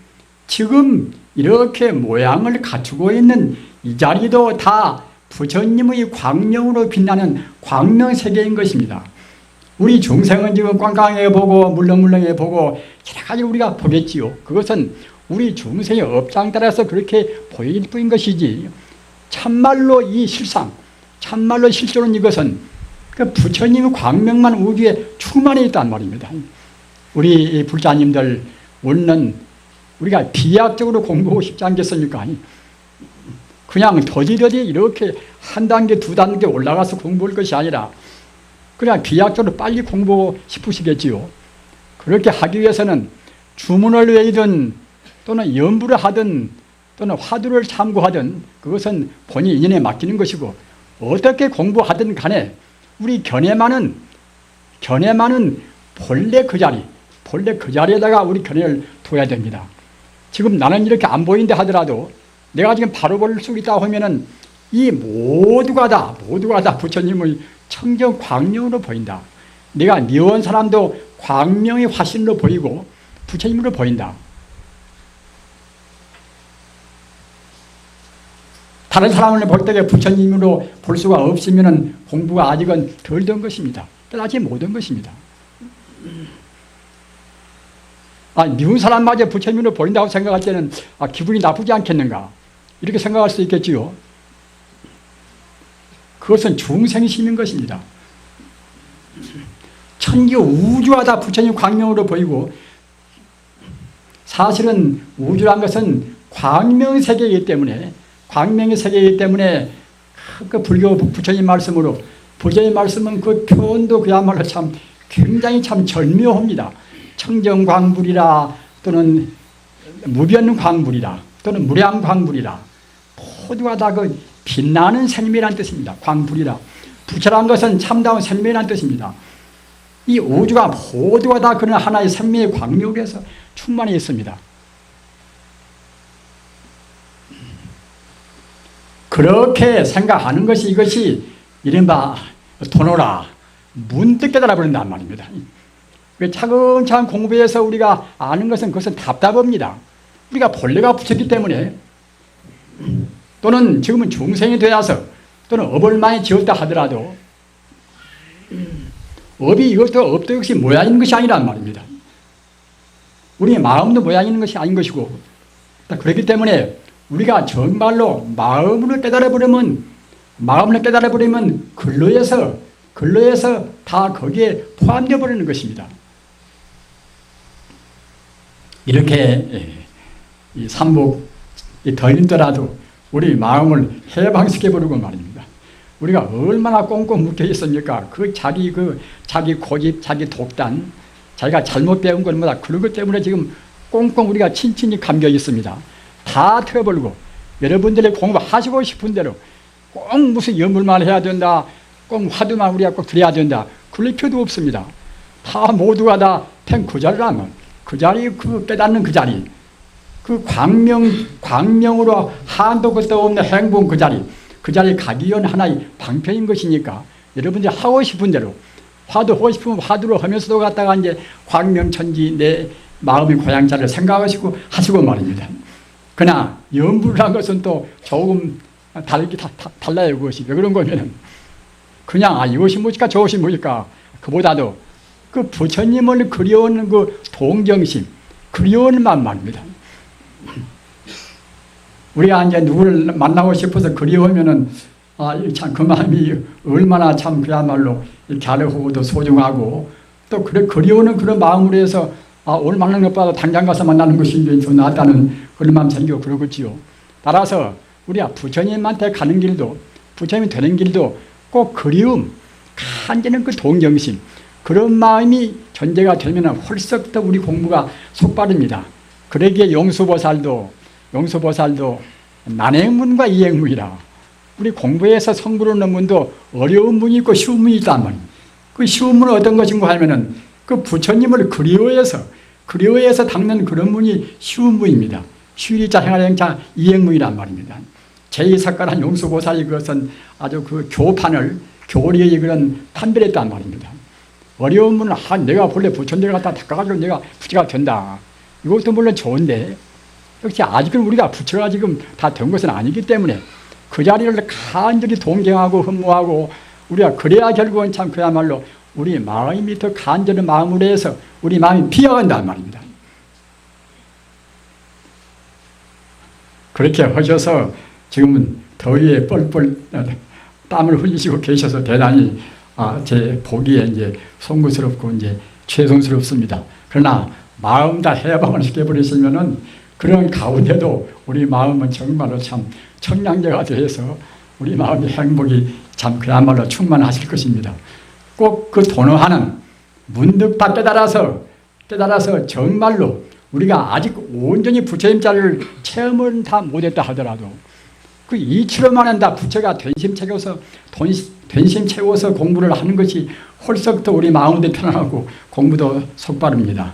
[SPEAKER 1] 지금 이렇게 모양을 갖추고 있는 이 자리도 다 부처님의 광명으로 빛나는 광명세계인 것입니다. 우리 중생은 지금 꽝꽝해 보고 물렁물렁해 보고 여러 가지 우리가 보겠지요. 그것은 우리 중생의 업장 따라서 그렇게 보일 뿐인 것이지 참말로 이 실상, 참말로 실존은 이것은 그 부처님의 광명만 우주에 충만해 있단 말입니다. 우리 불자님들 우리는 우리가 비약적으로 공부하고 싶지 않겠습니까? 그냥 더디더디 이렇게 한 단계 두 단계 올라가서 공부할 것이 아니라 그냥 비약적으로 빨리 공부하고 싶으시겠지요. 그렇게 하기 위해서는 주문을 외이든 또는 연부를 하든 또는 화두를 참고하든 그것은 본인 인연에 맡기는 것이고 어떻게 공부하든 간에 우리 견해만은 본래 그 자리에다가 우리 견해를 둬야 됩니다. 지금 나는 이렇게 안 보인다 하더라도 내가 지금 바로 볼 수 있다고 하면은 이 모두가 다 부처님의 청정 광명으로 보인다. 내가 미워한 사람도 광명의 화신으로 보이고 부처님으로 보인다. 다른 사람을 볼 때 부처님으로 볼 수가 없으면 공부가 아직은 덜 된 것입니다. 깨닫지 못한 것입니다. 미운 사람마저 부처님으로 보인다고 생각할 때는 기분이 나쁘지 않겠는가? 이렇게 생각할 수 있겠지요. 그것은 중생심인 것입니다. 천지 우주가 다 부처님 광명으로 보이고, 사실은 우주란 것은 광명 세계이기 때문에, 광명의 세계이기 때문에 그 불교 부처님 말씀으로, 부처님 말씀은 그 표현도 그야말로 참 굉장히 참 절묘합니다. 청정광불이라, 또는 무변광불이라, 또는 무량광불이라, 모두가 다 그 빛나는 생명이라는 뜻입니다. 광불이라. 부처란 것은 참다운 생명이라는 뜻입니다. 이 우주가 모두가 다 그런 하나의 생명의 광명으로 해서 충만해 있습니다. 그렇게 생각하는 것이, 이것이 이른바 도노라, 문득 깨달아버린단 말입니다. 차근차근 공부해서 우리가 아는 것은, 그것은 답답합니다. 우리가 본래가 부처기 때문에, 또는 지금은 중생이 되어서, 또는 업을 많이 지었다 하더라도 업이 이것도 업도 역시 모양 있는 것이 아니란 말입니다. 우리의 마음도 모양 있는 것이 아닌 것이고, 그렇기 때문에 우리가 정말로 마음을 깨달아버리면 근로에서 다 거기에 포함되어 버리는 것입니다. 이렇게 이 삼복이 더 힘들어도 우리 마음을 해방시켜버리고 말입니다. 우리가 얼마나 꽁꽁 묶여 있습니까? 자기 고집, 자기 독단, 자기가 잘못 배운 것마다 그런 것 때문에 지금 꽁꽁 우리가 친친히 감겨 있습니다. 다 틀어버리고, 여러분들이 공부하시고 싶은 대로 꼭 무슨 연물만 해야 된다, 꼭 화두만 우리가 꼭 들어야 된다, 그럴 필요도 없습니다. 다 모두가 다 그 자리라면, 그 자리, 그 깨닫는 그 자리, 그 광명으로 한도 끝도 없는 행복 그 자리 가기 위한 하나의 방편인 것이니까, 여러분들이 하고 싶은 대로, 화두하고 싶으면 화두로 하면서도 갖다가 이제 광명천지 내 마음의 고향자를 생각하시고 하시고 말입니다. 그러나 연불이라는 것은 또 조금 달라요. 그것이 왜 그런 거면은, 그냥 이것이 무엇일까 저것이 무엇일까, 그보다도 그 부처님을 그리워하는 그 동정심, 그리워하는 마음 말입니다. 우리가 이제 누구를 만나고 싶어서 그리워하면은, 참 그 마음이 얼마나 참 그야말로 갸르하고도 소중하고, 또 그리워하는 그런 마음으로 해서 오늘 만나는 것보다 당장 가서 만나는 것이 더 낫다는 그런 마음 생기고 그러겠지요. 따라서 우리가 부처님한테 가는 길도, 부처님이 되는 길도 꼭 그리움, 간절한 그 동정심, 그런 마음이 전제가 되면 훨씬 더 우리 공부가 속바릅니다. 그러기에 용수보살도 난행문과 이행문이라, 우리 공부에서 성불을 넣는 문도 어려운 문이 있고 쉬운 문이 있단 말입니다. 그 쉬운 문은 어떤 것인가 하면은 그 부처님을 그리워해서 닦는 그런 문이 쉬운 문입니다. 쉬리자 행하행자 이행문이란 말입니다. 제2석가란 용수보살이 그것은 아주 그 교리의 그런 판별했단 말입니다. 어려운 문은 내가 본래 부처님을 갖다 닦아가지고 내가 부처가 된다, 이것도 물론 좋은데, 역시 아직은 우리가 부처가 지금 다 된 것은 아니기 때문에 그 자리를 간절히 동경하고 흠모하고, 우리가 그래야 결국은 참 그야말로 우리 마음이 더 간절한 마음으로 해서 우리 마음이 피어간단 말입니다. 그렇게 하셔서 지금은 더위에 뻘뻘 땀을 흘리시고 계셔서 대단히 제 보기에 이제 송구스럽고 이제 죄송스럽습니다. 그러나 마음 다 해방을 시켜버리시면은 그런 가운데도 우리 마음은 정말로 참 청량제가 되어서 우리 마음의 행복이 참 그야말로 충만하실 것입니다. 꼭 그 도노하는 문득 다 깨달아서 정말로 우리가 아직 온전히 부처님 자리를 체험을 다 못했다 하더라도 그 이치로만은 다 부처가 된심 채워서 공부를 하는 것이 훨씬 더 우리 마음도 편안하고 공부도 속바릅니다.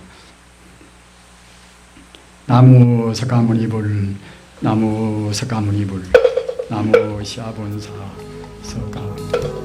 [SPEAKER 1] 나무 석가모니불, 나무 석가모니불, 나무 시아본사 서가